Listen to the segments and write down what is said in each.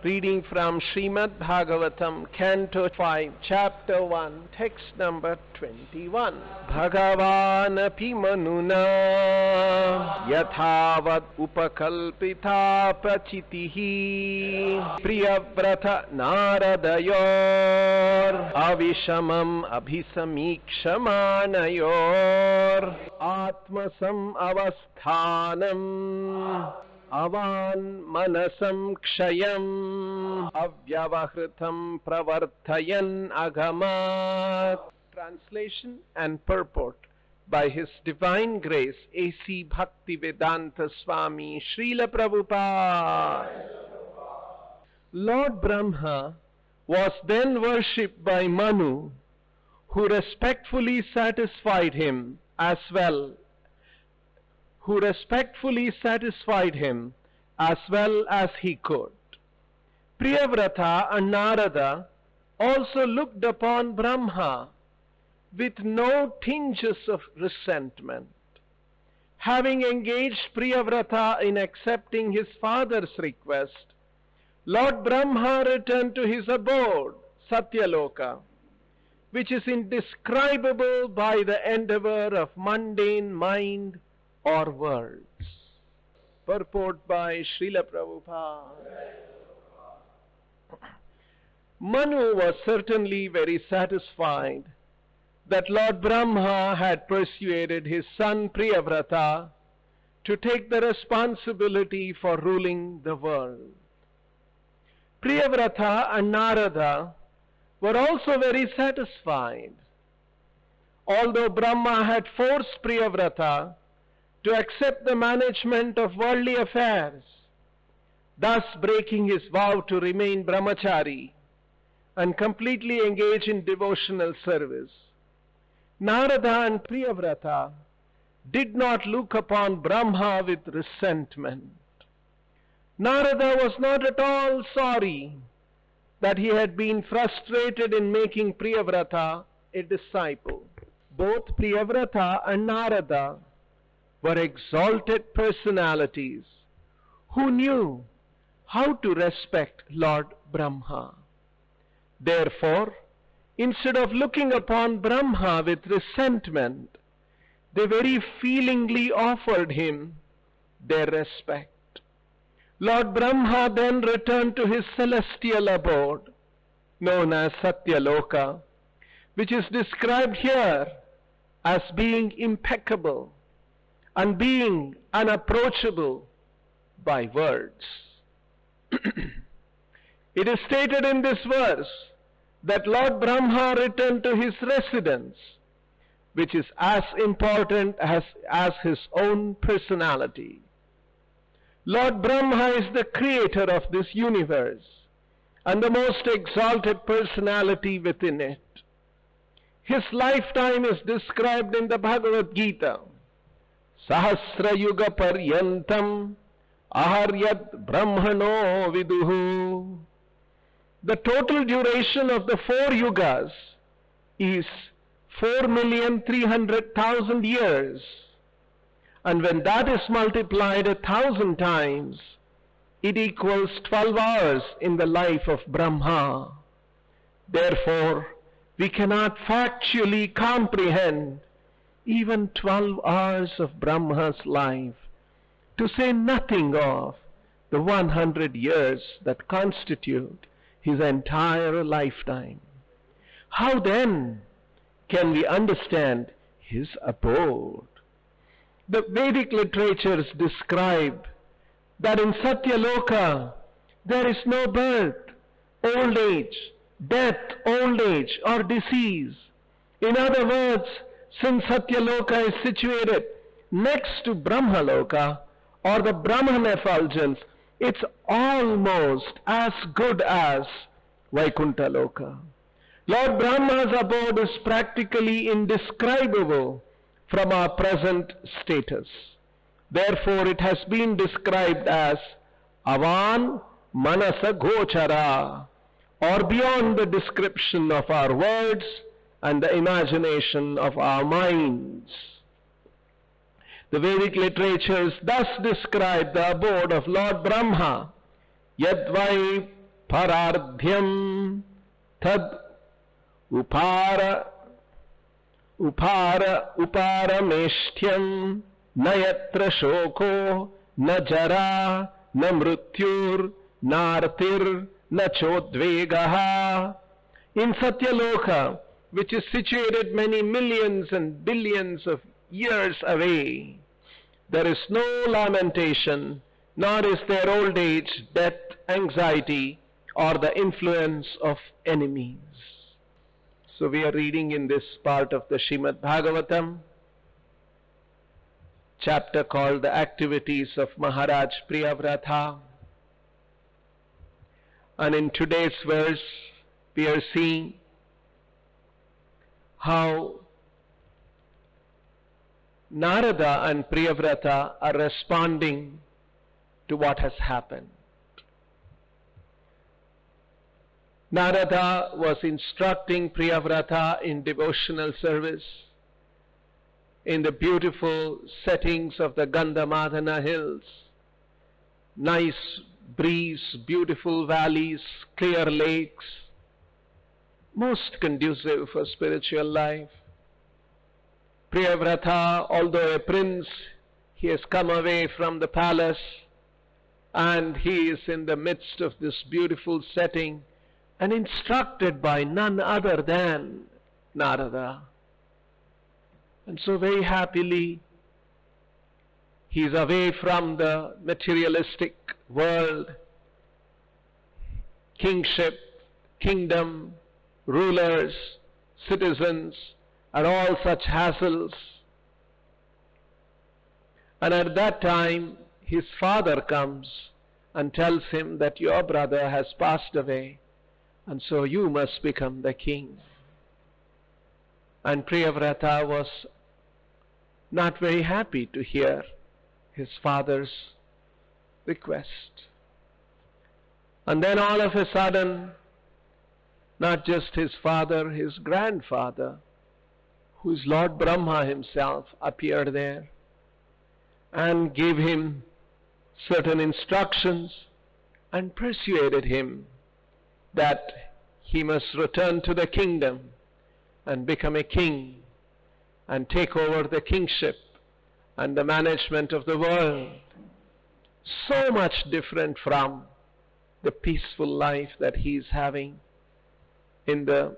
Reading from Srimad Bhagavatam, Canto 5, Chapter 1, Text number 21. Bhagavan api manuna yathavat upakalpita prachitihi priyavrata naradayor avishamam abhisamikshamaanayor atmasam avasthanam avan manasam kshayam avyavahritam pravartayan agamat. Translation and purport by His Divine Grace A.C. Bhaktivedanta Swami Srila Prabhupada. Lord Brahma was then worshipped by Manu, who respectfully satisfied him as well as he could. Priyavrata and Narada also looked upon Brahma with no tinges of resentment. Having engaged Priyavrata in accepting his father's request, Lord Brahma returned to his abode, Satyaloka, which is indescribable by the endeavor of mundane mind or words. Purport by Srila Prabhupada. Manu was certainly very satisfied that Lord Brahma had persuaded his son Priyavrata to take the responsibility for ruling the world. Priyavrata and Narada were also very satisfied. Although Brahma had forced Priyavrata to accept the management of worldly affairs, thus breaking his vow to remain brahmachari and completely engage in devotional service, Narada and Priyavrata did not look upon Brahma with resentment. Narada was not at all sorry that he had been frustrated in making Priyavrata a disciple. Both Priyavrata and Narada were exalted personalities who knew how to respect Lord Brahma. Therefore, instead of looking upon Brahma with resentment, they very feelingly offered him their respect. Lord Brahma then returned to his celestial abode, known as Satyaloka, which is described here as being impeccable and being unapproachable by words. It is stated in this verse that Lord Brahma returned to his residence, which is as important as his own personality. Lord Brahma is the creator of this universe and the most exalted personality within it. His lifetime is described in the Bhagavad Gita. Sahasra yuga paryantam aharyat brahmano viduhu. The total duration of the 4 yugas is 4,300,000 years. And when that is multiplied 1,000 times, it equals 12 hours in the life of Brahma. Therefore, we cannot factually comprehend even 12 hours of Brahma's life, to say nothing of the 100 years that constitute his entire lifetime. How then can we understand his abode? The Vedic literatures describe that in Satyaloka there is no birth, old age, death, old age or disease. In other words, since Satyaloka is situated next to Brahmaloka or the Brahman effulgence, it's almost as good as Vaikuntha Loka. Lord Brahma's abode is practically indescribable from our present status. Therefore, it has been described as Avan Manasa Gochara, or beyond the description of our words and the imagination of our minds. The Vedic literatures thus describe the abode of Lord Brahma, Yadvai Parardhyam Tad Uparameshtyam Nayatra Shoko Na Jara Na Mrutyur Nartir Na Chodvegaha. In Satyaloka, which is situated many millions and billions of years away, there is no lamentation, nor is there old age, death, anxiety, or the influence of enemies. So we are reading in this part of the Srimad Bhagavatam, chapter called The Activities of Maharaj Priyavrata. And in today's verse, we are seeing how Narada and Priyavrata are responding to what has happened. Narada was instructing Priyavrata in devotional service in the beautiful settings of the Gandhamadana hills. Nice breeze, beautiful valleys, clear lakes, most conducive for spiritual life. Priyavrata, although a prince, he has come away from the palace and he is in the midst of this beautiful setting and instructed by none other than Narada. And so very happily he is away from the materialistic world, kingship, kingdom, rulers, citizens, and all such hassles. And at that time, his father comes and tells him that your brother has passed away, and so you must become the king. And Priyavrata was not very happy to hear his father's request. And then all of a sudden, not just his father, his grandfather, who is Lord Brahma himself, appeared there and gave him certain instructions and persuaded him that he must return to the kingdom and become a king and take over the kingship and the management of the world. So much different from the peaceful life that he is having in the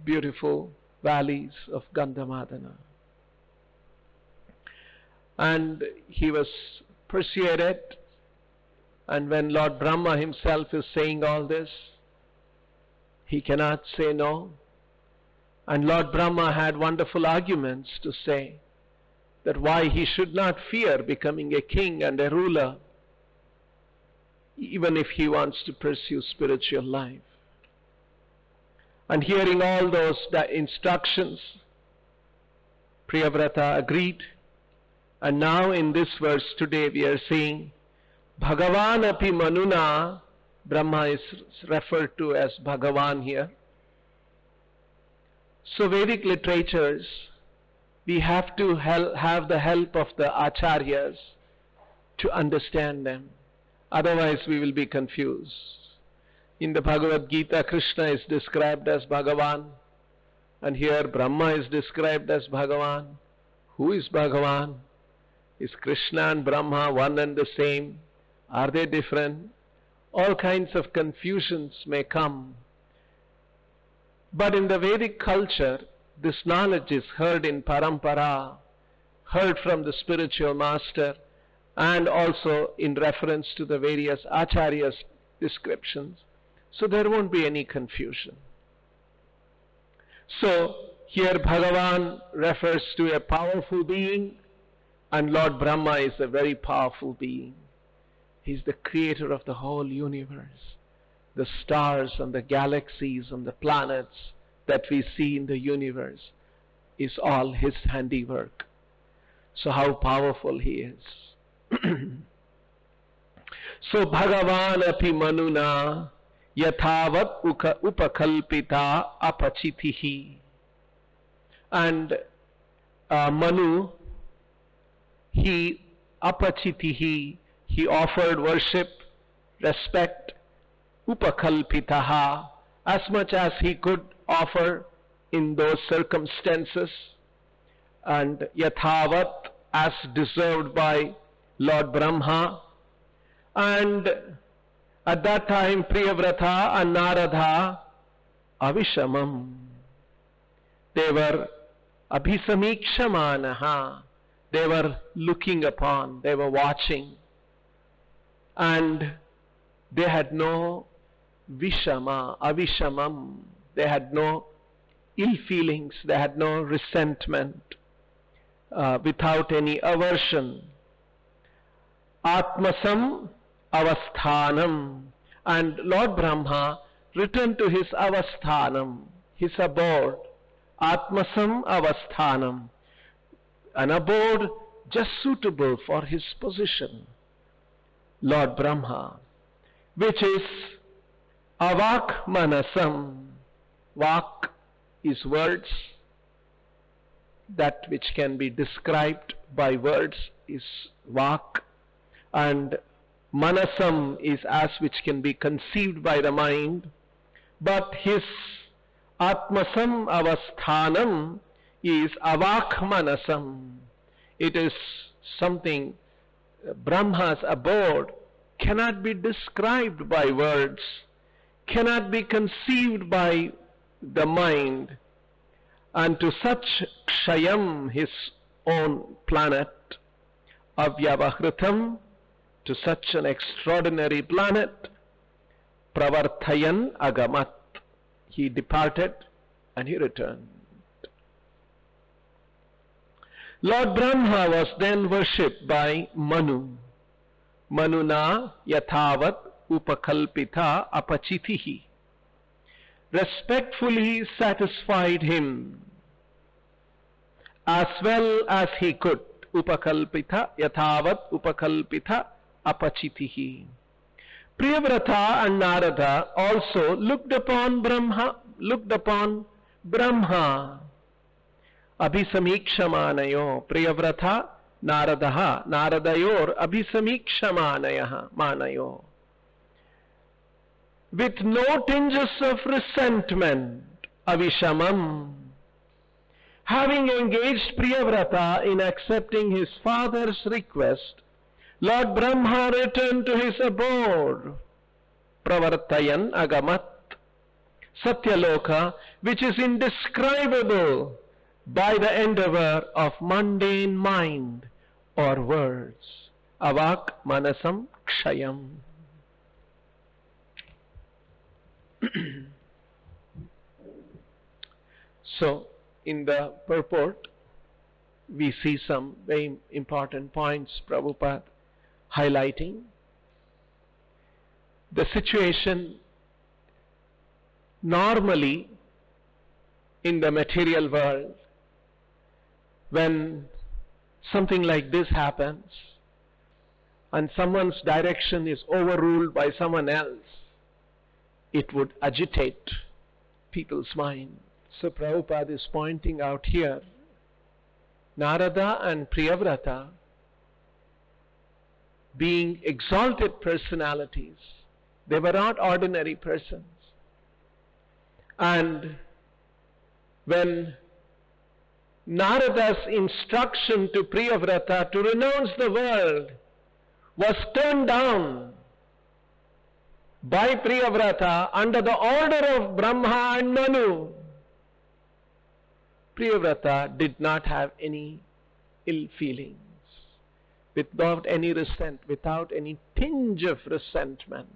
beautiful valleys of Gandhamadana. And he was persuaded, and when Lord Brahma himself is saying all this, he cannot say no. And Lord Brahma had wonderful arguments to say that why he should not fear becoming a king and a ruler, even if he wants to pursue spiritual life. And hearing all those instructions, Priyavrata agreed. And now in this verse today we are seeing Bhagavan api manuna. Brahma is referred to as Bhagavan here. So Vedic literatures, we have to have the help of the acharyas to understand them. Otherwise we will be confused. In the Bhagavad Gita, Krishna is described as Bhagavan, and here Brahma is described as Bhagavan. Who is Bhagavan? Is Krishna and Brahma one and the same? Are they different? All kinds of confusions may come. But in the Vedic culture, this knowledge is heard in parampara, heard from the spiritual master, and also in reference to the various acharyas' descriptions. So there won't be any confusion. So here Bhagavan refers to a powerful being, and Lord Brahma is a very powerful being. He's the creator of the whole universe, the stars and the galaxies and the planets that we see in the universe is all His handiwork. So how powerful He is. So Bhagavan api manuna yathavat upakalpita apachitihi. And Manu, he apachitihi, he offered worship, respect, upakalpitaha, as much as he could offer in those circumstances, and yathavat, as deserved by Lord Brahma. And at that time Priyavrata and Narada avishamam, they were abhisamikshamaanaha, they were looking upon, they were watching, and they had no vishama, avishamam, they had no ill feelings, they had no resentment, without any aversion. Atmasam avasthanam, and Lord Brahma returned to his avasthanam, his abode. Atmasam avasthanam, an abode just suitable for his position. Lord Brahma, which is avak manasam. Vak is words, that which can be described by words is vak, and manasam is as which can be conceived by the mind. But his atmasam avasthanam is avak manasam. It is something, Brahma's abode cannot be described by words, cannot be conceived by the mind. And to such Kshayam, his own planet, Avyavahritam, to such an extraordinary planet, Pravarthayan Agamat, he departed and he returned. Lord Brahma was then worshipped by Manu. Manuna yathavat upakalpita apachitihi. Respectfully satisfied him as well as he could. Upakalpita yathavat upakalpita apachitihi. Priyavrata and Narada also looked upon Brahma. Abhisamikshamaanayo. Priyavrata Naradaha. Naradayor abhisamikshamaanayo. With no tinges of resentment. Avishamam. Having engaged Priyavrata in accepting his father's request, Lord Brahma returned to his abode, Pravartayan Agamat, Satyaloka, which is indescribable by the endeavor of mundane mind or words. Avak Manasam Kshayam. So, in the purport, we see some very important points Prabhupada highlighting. The situation normally in the material world, when something like this happens and someone's direction is overruled by someone else, it would agitate people's mind. So Prabhupada is pointing out here, Narada and Priyavrata, being exalted personalities, they were not ordinary persons. And when Narada's instruction to Priyavrata to renounce the world was turned down by Priyavrata under the order of Brahma and Manu, Priyavrata did not have any ill feelings, without any without any tinge of resentment.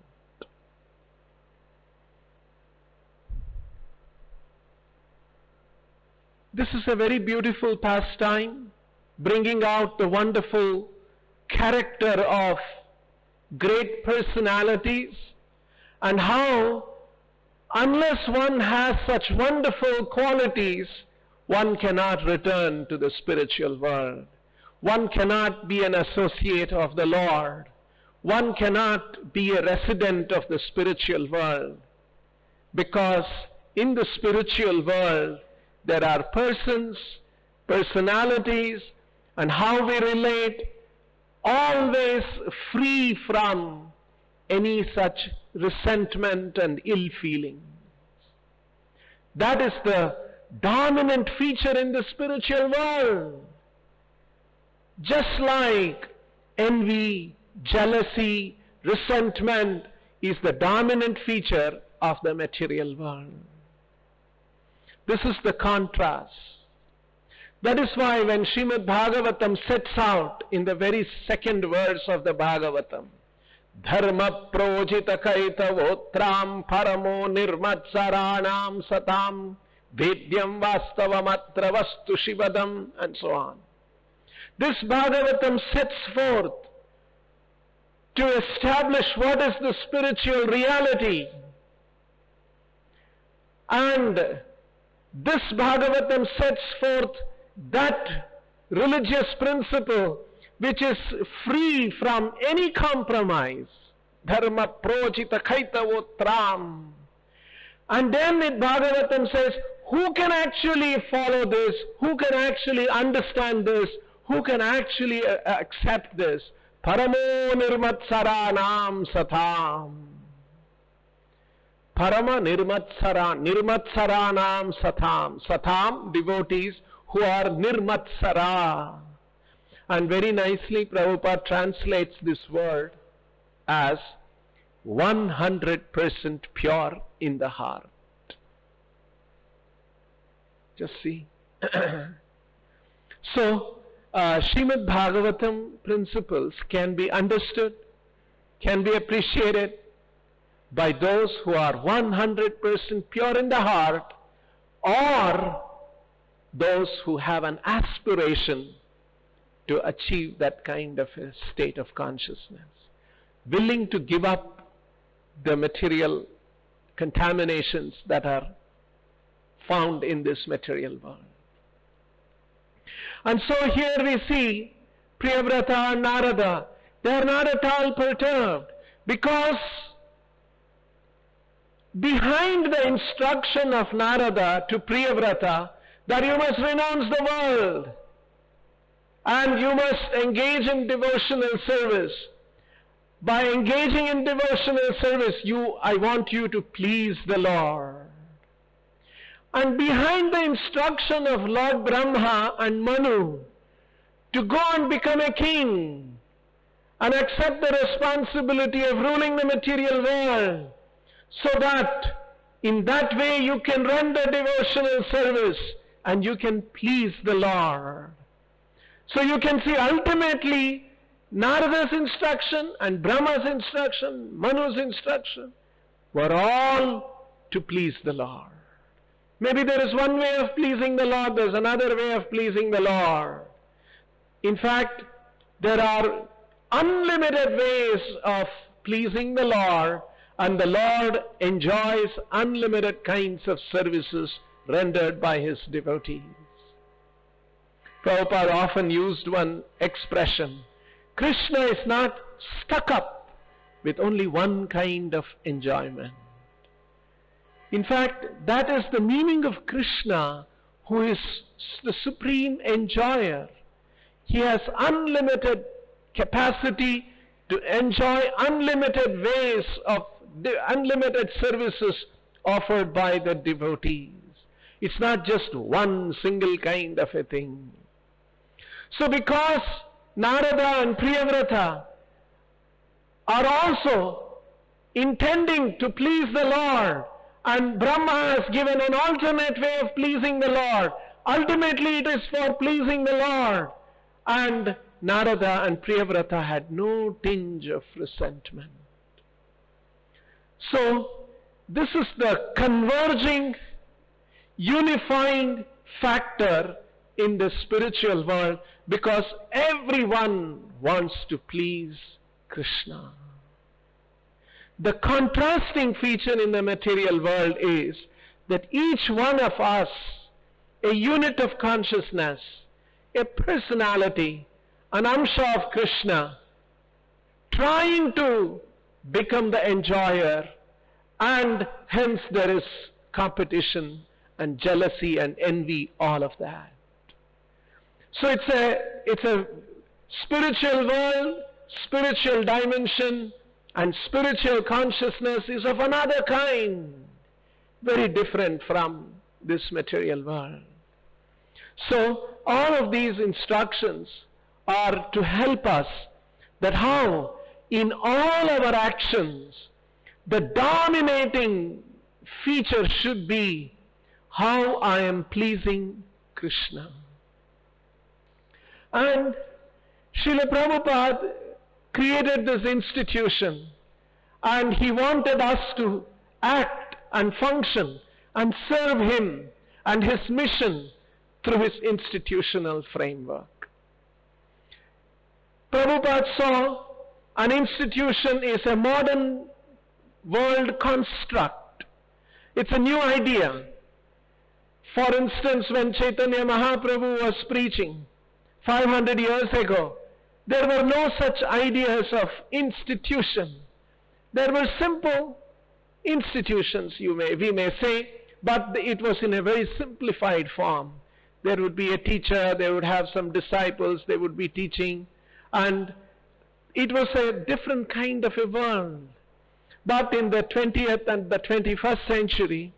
This is a very beautiful pastime, bringing out the wonderful character of great personalities and how unless one has such wonderful qualities, one cannot return to the spiritual world. One cannot be an associate of the Lord. One cannot be a resident of the spiritual world. Because in the spiritual world, there are persons, personalities, and how we relate, always free from any such resentment and ill feeling. That is the dominant feature in the spiritual world. Just like envy, jealousy, resentment is the dominant feature of the material world. This is the contrast. That is why when Srimad Bhagavatam sets out in the very second verse of the Bhagavatam, Dharma projita kaitavotram paramo nirmatsaranam satam vedyam vastavamatra vastu shivadam, and so on. This Bhagavatam sets forth to establish what is the spiritual reality. And this Bhagavatam sets forth that religious principle which is free from any compromise. Dharma projita kaitavotram. And then in Bhagavatam says, who can actually follow this? Who can actually understand this? Who can actually accept this? Paramo nirmatsaranam satam. Parama nirmatsaranam satam. Satam, devotees who are nirmatsara. And very nicely Prabhupada translates this word as 100% pure in the heart. Just see. So, Srimad Bhagavatam principles can be understood, can be appreciated by those who are 100% pure in the heart, or those who have an aspiration to achieve that kind of a state of consciousness, willing to give up the material contaminations that are found in this material world. And so here we see Priyavrata and Narada, they are not at all perturbed, because behind the instruction of Narada to Priyavrata that you must renounce the world and you must engage in devotional service. By engaging in devotional service, I want you to please the Lord. And behind the instruction of Lord Brahma and Manu to go and become a king and accept the responsibility of ruling the material world, so that in that way you can render devotional service and you can please the Lord. So you can see ultimately Narada's instruction and Brahma's instruction, Manu's instruction were all to please the Lord. Maybe there is one way of pleasing the Lord, there is another way of pleasing the Lord. In fact, there are unlimited ways of pleasing the Lord, and the Lord enjoys unlimited kinds of services rendered by His devotees. Prabhupada often used one expression: Krishna is not stuck up with only one kind of enjoyment. In fact, that is the meaning of Krishna, who is the supreme enjoyer. He has unlimited capacity to enjoy unlimited ways of unlimited services offered by the devotees. It's not just one single kind of a thing. So because Narada and Priyavrata are also intending to please the Lord, and Brahma has given an alternate way of pleasing the Lord, ultimately it is for pleasing the Lord, and Narada and Priyavrata had no tinge of resentment. So this is the converging, unifying factor in the spiritual world, because everyone wants to please Krishna. the contrasting feature in the material world is that each one of us, a unit of consciousness, a personality, an amsha of Krishna, trying to become the enjoyer, and hence there is competition and jealousy and envy, all of that. So it's a spiritual world, spiritual dimension, and spiritual consciousness is of another kind, very different from this material world. So all of these instructions are to help us that how in all our actions the dominating feature should be how I am pleasing Krishna. And Srila Prabhupada created this institution, and he wanted us to act and function and serve him and his mission through his institutional framework. Prabhupada saw an institution is a modern world construct. It's a new idea. For instance, when Chaitanya Mahaprabhu was preaching 500 years ago, there were no such ideas of institution. There were simple institutions, we may say, but it was in a very simplified form. There would be a teacher, they would have some disciples, they would be teaching, and it was a different kind of a world. But in the 20th and the 21st century,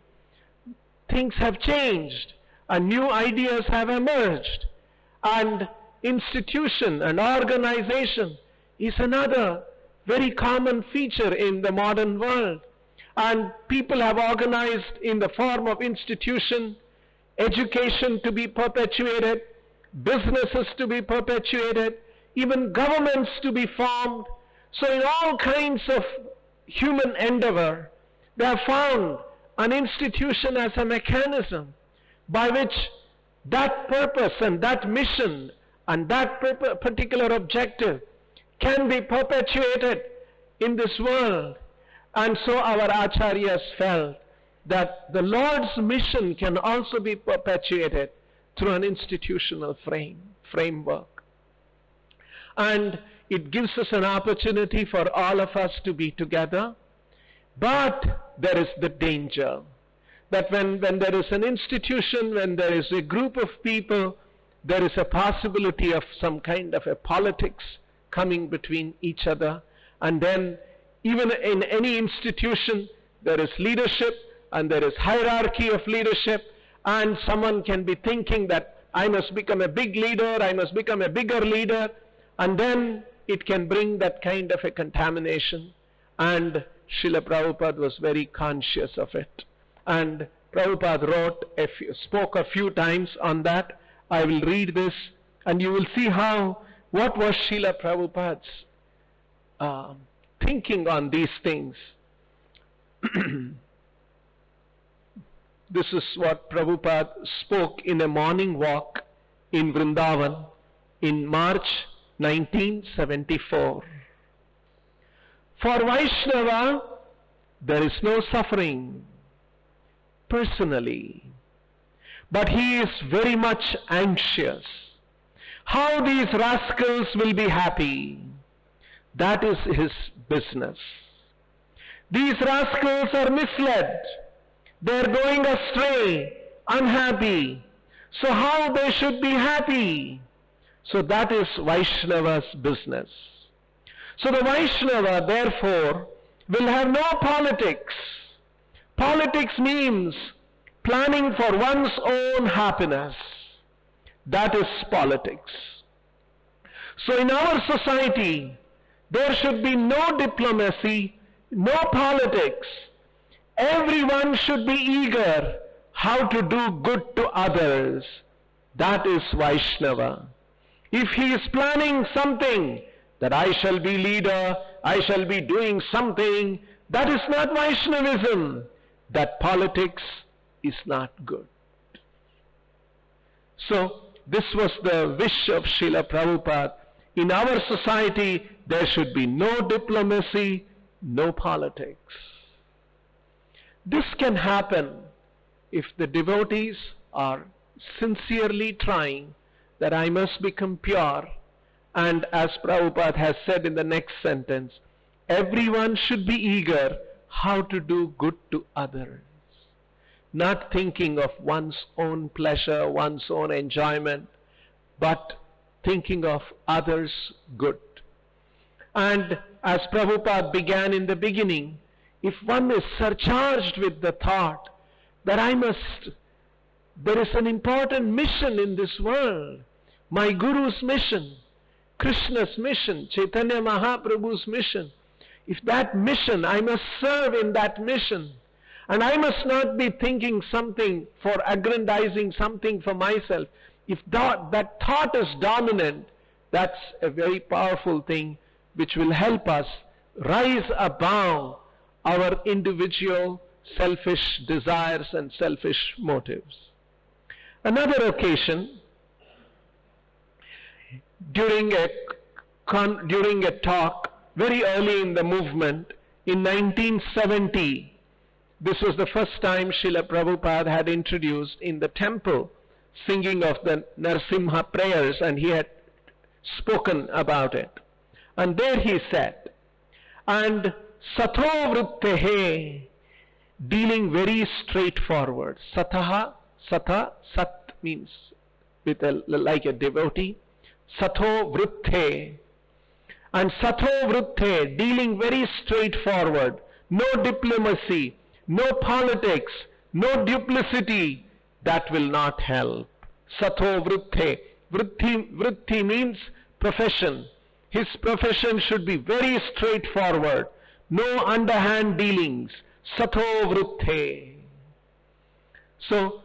things have changed and new ideas have emerged, and institution and organization is another very common feature in the modern world. And people have organized in the form of institution, education to be perpetuated, businesses to be perpetuated, even governments to be formed. So in all kinds of human endeavor, they have found an institution as a mechanism by which that purpose and that mission and that particular objective can be perpetuated in this world. And so our acharyas felt that the Lord's mission can also be perpetuated through an institutional framework. And it gives us an opportunity for all of us to be together. But there is the danger that when there is an institution, when there is a group of people, there is a possibility of some kind of a politics coming between each other. And then even in any institution, there is leadership and there is hierarchy of leadership, and someone can be thinking that I must become a big leader, I must become a bigger leader, and then it can bring that kind of a contamination. And Srila Prabhupada was very conscious of it. And Prabhupada spoke a few times on that. I will read this and you will see what was Srila Prabhupada's thinking on these things. This is what Prabhupada spoke in a morning walk in Vrindavan in March 1974. For Vaishnava, there is no suffering personally, but he is very much anxious. How these rascals will be happy, that is his business. These rascals are misled. They are going astray, unhappy. So how they should be happy? So that is Vaishnava's business. So the Vaishnava, therefore, will have no politics. Politics means planning for one's own happiness. That is politics. So in our society, there should be no diplomacy, no politics. Everyone should be eager how to do good to others. That is Vaishnava. If he is planning something, that I shall be leader, I shall be doing something, that is not Vaishnavism. That politics is not good. So this was the wish of Srila Prabhupada. In our society, there should be no diplomacy, no politics. This can happen if the devotees are sincerely trying that I must become pure, and as Prabhupada has said in the next sentence, everyone should be eager how to do good to others, not thinking of one's own pleasure, one's own enjoyment, but thinking of others' good. And as Prabhupada began in the beginning, if one is surcharged with the thought that there is an important mission in this world, my Guru's mission, Krishna's mission, Chaitanya Mahaprabhu's mission, if that mission, I must serve in that mission, and I must not be thinking something for aggrandizing something for myself. If that thought is dominant, that's a very powerful thing which will help us rise above our individual selfish desires and selfish motives. Another occasion, during a talk very early in the movement in 1970, this was the first time Srila Prabhupada had introduced in the temple singing of the Narsimha prayers, and he had spoken about it. And there he said, and Satho Vrittehe, dealing very straightforward. Satha, Sat means like a devotee. Satho Vritte. And Satho Vritte, dealing very straightforward. No diplomacy, no politics, no duplicity. That will not help. Satho Vritte. Vritti means profession. His profession should be very straightforward. No underhand dealings. Satho Vritte. So,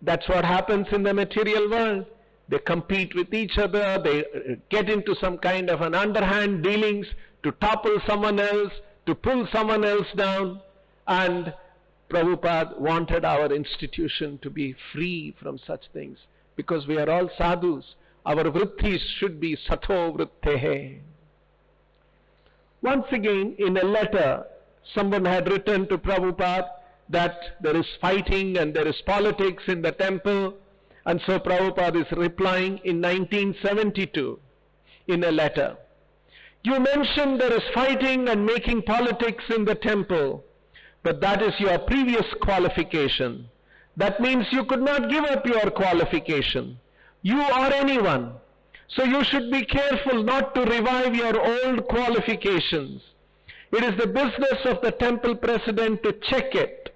that's what happens in the material world. They compete with each other, they get into some kind of an underhand dealings to topple someone else, to pull someone else down, and Prabhupada wanted our institution to be free from such things, because we are all sadhus. Our vrittis should be Satho Vrittehe. Once again, in a letter, someone had written to Prabhupada that there is fighting and there is politics in the temple, and so Prabhupada is replying in 1972 in a letter. You mentioned there is fighting and making politics in the temple, but that is your previous qualification. That means you could not give up your qualification. You or anyone. So you should be careful not to revive your old qualifications. It is the business of the temple president to check it.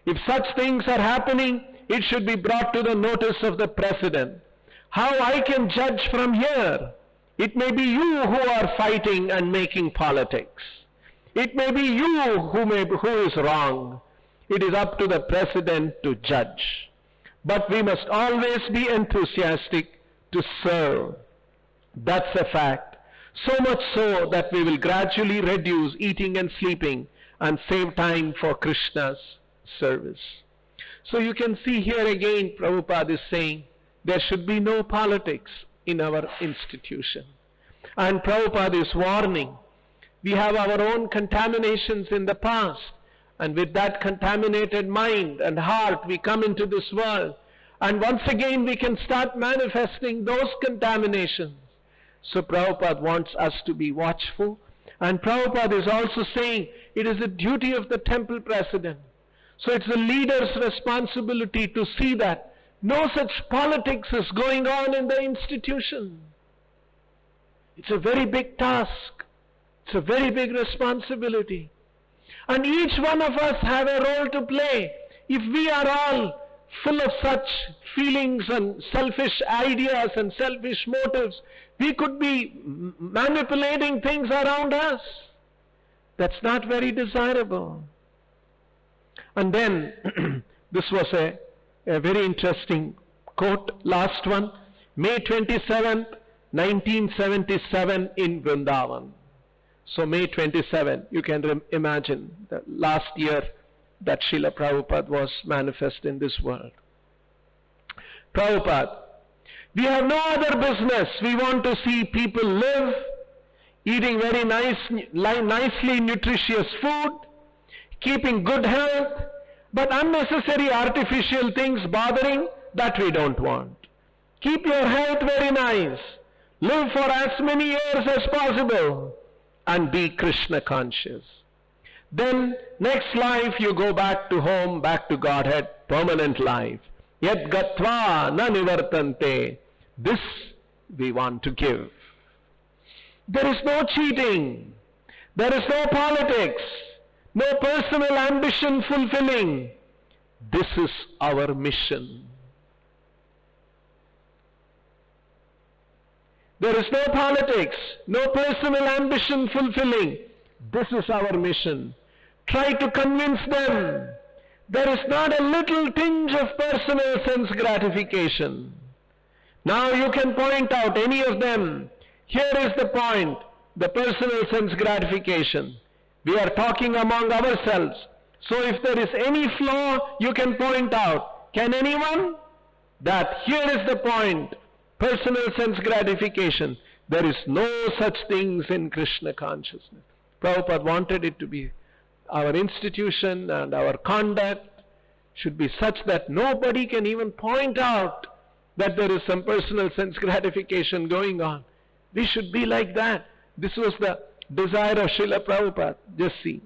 If such things are happening, it should be brought to the notice of the president. How I can judge from here? It may be you who are fighting and making politics. It may be you who is wrong. It is up to the president to judge. But we must always be enthusiastic to serve. That's a fact. So much so that we will gradually reduce eating and sleeping and save time for Krishna's service. So you can see here again Prabhupada is saying there should be no politics in our institution. And Prabhupada is warning. We have our own contaminations in the past, and with that contaminated mind and heart we come into this world, and once again we can start manifesting those contaminations. So Prabhupada wants us to be watchful, and Prabhupada is also saying it is a duty of the temple president. So it's the leader's responsibility to see that no such politics is going on in the institution. It's a very big task. It's a very big responsibility. And each one of us have a role to play. If we are all full of such feelings and selfish ideas and selfish motives, we could be manipulating things around us. That's not very desirable. And then, this was a very interesting quote, last one, May 27th, 1977 in Vrindavan. So May 27, you can imagine the last year that Srila Prabhupada was manifest in this world. Prabhupada, we have no other business. We want to see people live eating very nicely nutritious food, keeping good health, but unnecessary artificial things bothering, that we don't want. Keep your health very nice. Live for as many years as possible and be Krishna conscious. Then next life you go back to home, back to Godhead, permanent life. Yet gatva na nivartante. This we want to give. There is no cheating. There is no politics. No personal ambition fulfilling. This is our mission. There is no politics, no personal ambition fulfilling. This is our mission. Try to convince them. There is not a little tinge of personal sense gratification. Now you can point out any of them. Here is the point, the personal sense gratification. We are talking among ourselves. So if there is any flaw, you can point out. Can anyone? That here is the point. Personal sense gratification. There is no such things in Krishna consciousness. Prabhupada wanted it to be, our institution and our conduct should be such that nobody can even point out that there is some personal sense gratification going on. We should be like that. This was the desire of Srila Prabhupada. Just see.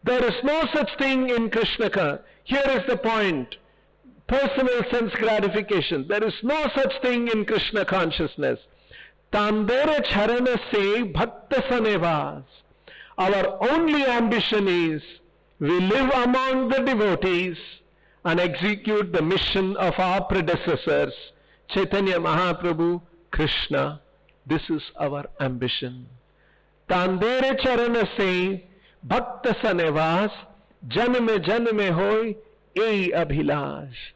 There is no such thing in Krishna consciousness. Here is the point. Personal sense gratification. There is no such thing in Krishna consciousness. Tandera charana se bhakta sanevas. Our only ambition is we live among the devotees and execute the mission of our predecessors, Chaitanya Mahaprabhu, Krishna. This is our ambition. Tandere charana se bhakta sanevas janme janme hoy ei abhilash.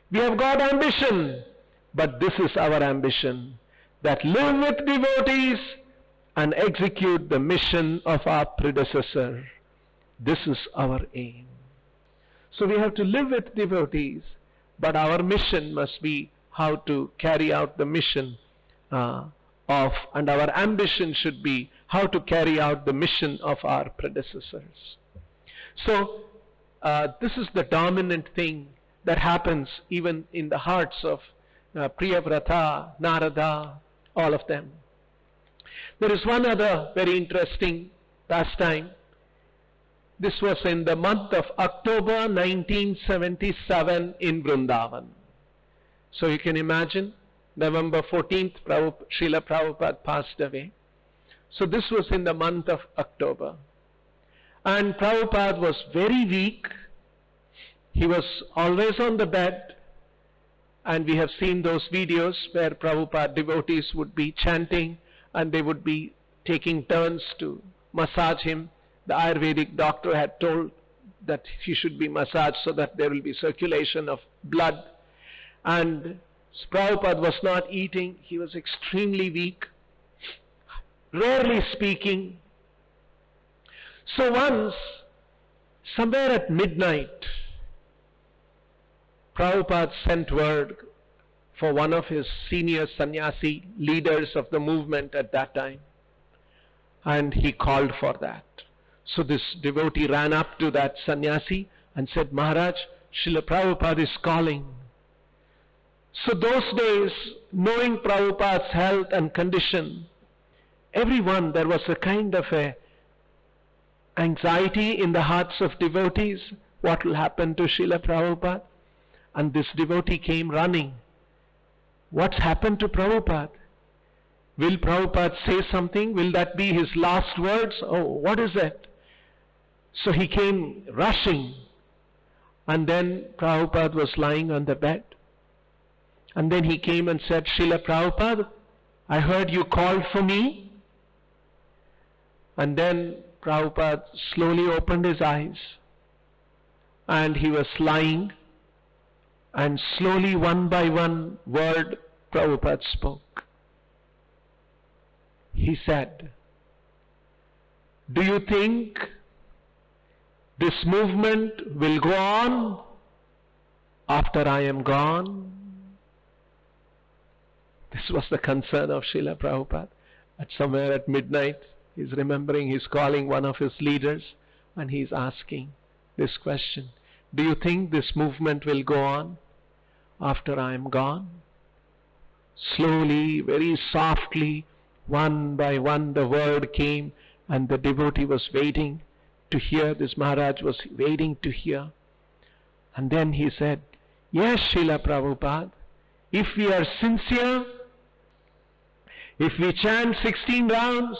We have got ambition, but this is our ambition, that live with devotees and execute the mission of our predecessor. This is our aim. So we have to live with devotees, but our mission must be how to carry out the mission and our ambition should be how to carry out the mission of our predecessors. So this is the dominant thing that happens even in the hearts of Priyavrata, Narada, all of them. There is one other very interesting pastime. This was in the month of October 1977 in Vrindavan. So you can imagine, November 14th, Srila Prabhupada passed away. So this was in the month of October. And Prabhupada was very weak. He was always on the bed. And we have seen those videos where Prabhupada devotees would be chanting and they would be taking turns to massage him. The Ayurvedic doctor had told that he should be massaged so that there will be circulation of blood. And Prabhupada was not eating. He was extremely weak, rarely speaking. So once, somewhere at midnight, Prabhupada sent word for one of his senior sannyasi leaders of the movement at that time. And he called for that. So this devotee ran up to that sannyasi and said, Maharaj, Srila Prabhupada is calling. So those days, knowing Prabhupada's health and condition, everyone, there was a kind of a anxiety in the hearts of devotees. What will happen to Srila Prabhupada? And this devotee came running. What's happened to Prabhupada? Will Prabhupada say something? Will that be his last words? Oh, what is that? So he came rushing. And then Prabhupada was lying on the bed. And then he came and said, Srila Prabhupada, I heard you called for me. And then Prabhupada slowly opened his eyes. And he was lying. And slowly, one by one word, Prabhupada spoke. He said, do you think this movement will go on after I am gone? This was the concern of Srila Prabhupada. At somewhere at midnight, he's remembering, he's calling one of his leaders and he's asking this question: do you think this movement will go on after I am gone? Slowly, very softly, one by one the word came, and the devotee was waiting to hear. This Maharaj was waiting to hear. And then he said, yes, Srila Prabhupada, if we are sincere, if we chant 16 rounds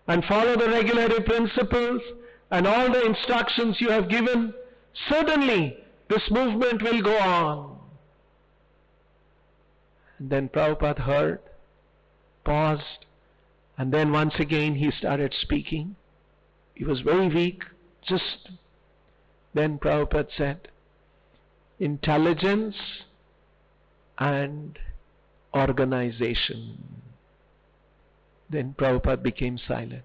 and follow the regulatory principles and all the instructions you have given, certainly this movement will go on. And then Prabhupada heard, paused, and then once again he started speaking. He was very weak. Then Prabhupada said, intelligence and organization. Then Prabhupada became silent.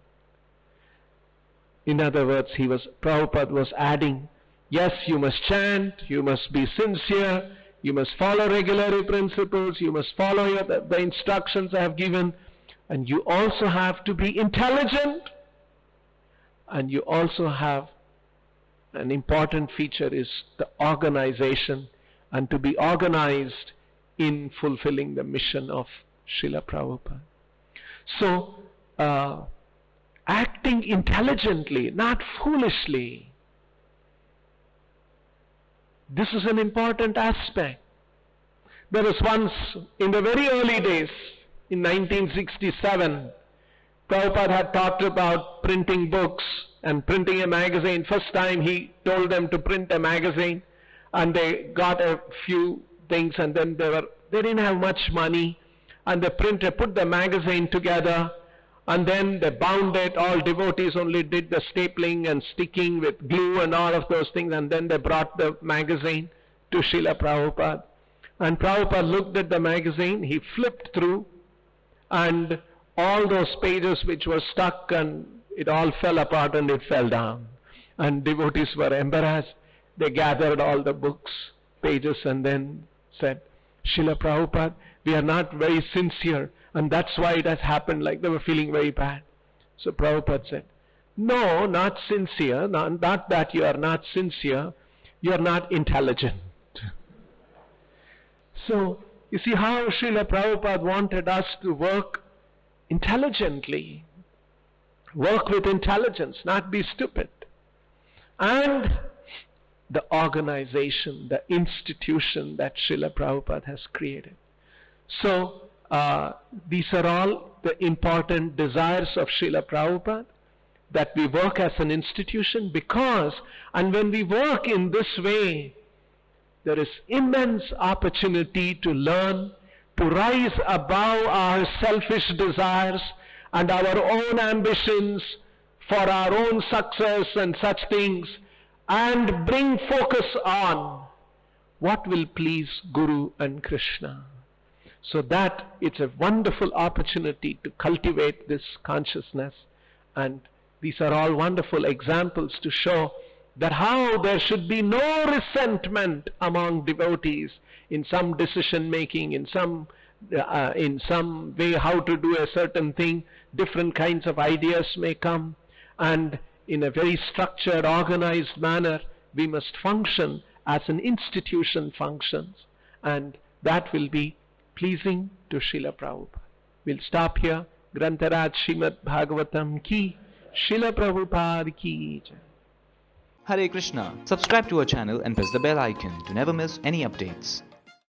In other words, Prabhupada was adding, yes, you must chant, you must be sincere, you must follow regulatory principles, you must follow the instructions I have given, and you also have to be intelligent, and you also have an important feature is the organization, and to be organized in fulfilling the mission of Srila Prabhupada. So, acting intelligently, not foolishly. This is an important aspect. There was once, in the very early days, in 1967, Prabhupada had talked about printing books and printing a magazine. First time he told them to print a magazine, and they got a few things, and then they didn't have much money, and the printer put the magazine together, and then they bound it. All devotees only did the stapling and sticking with glue and all of those things, and then they brought the magazine to Srila Prabhupada. And Prabhupada looked at the magazine, he flipped through, and all those pages which were stuck, and it all fell apart and it fell down. And devotees were embarrassed. They gathered all the books, pages, and then said, Srila Prabhupada, we are not very sincere, and that's why it has happened. Like they were feeling very bad. So Prabhupada said, no, not sincere, not that you are not sincere, you are not intelligent. So, you see how Srila Prabhupada wanted us to work intelligently, work with intelligence, not be stupid. And the organization, the institution that Srila Prabhupada has created. So, these are all the important desires of Srila Prabhupada, that we work as an institution, because, and when we work in this way, there is immense opportunity to learn, to rise above our selfish desires and our own ambitions for our own success and such things, and bring focus on what will please Guru and Krishna. So that it's a wonderful opportunity to cultivate this consciousness, and these are all wonderful examples to show that how there should be no resentment among devotees in some decision making, in some way how to do a certain thing. Different kinds of ideas may come, and in a very structured, organized manner, we must function as an institution functions, and that will be pleasing to Srila Prabhupada. We'll stop here. Grantaraj Srimad Bhagavatam ki, Srila Prabhupada ki jai. Hare Krishna. Subscribe to our channel and press the bell icon to never miss any updates.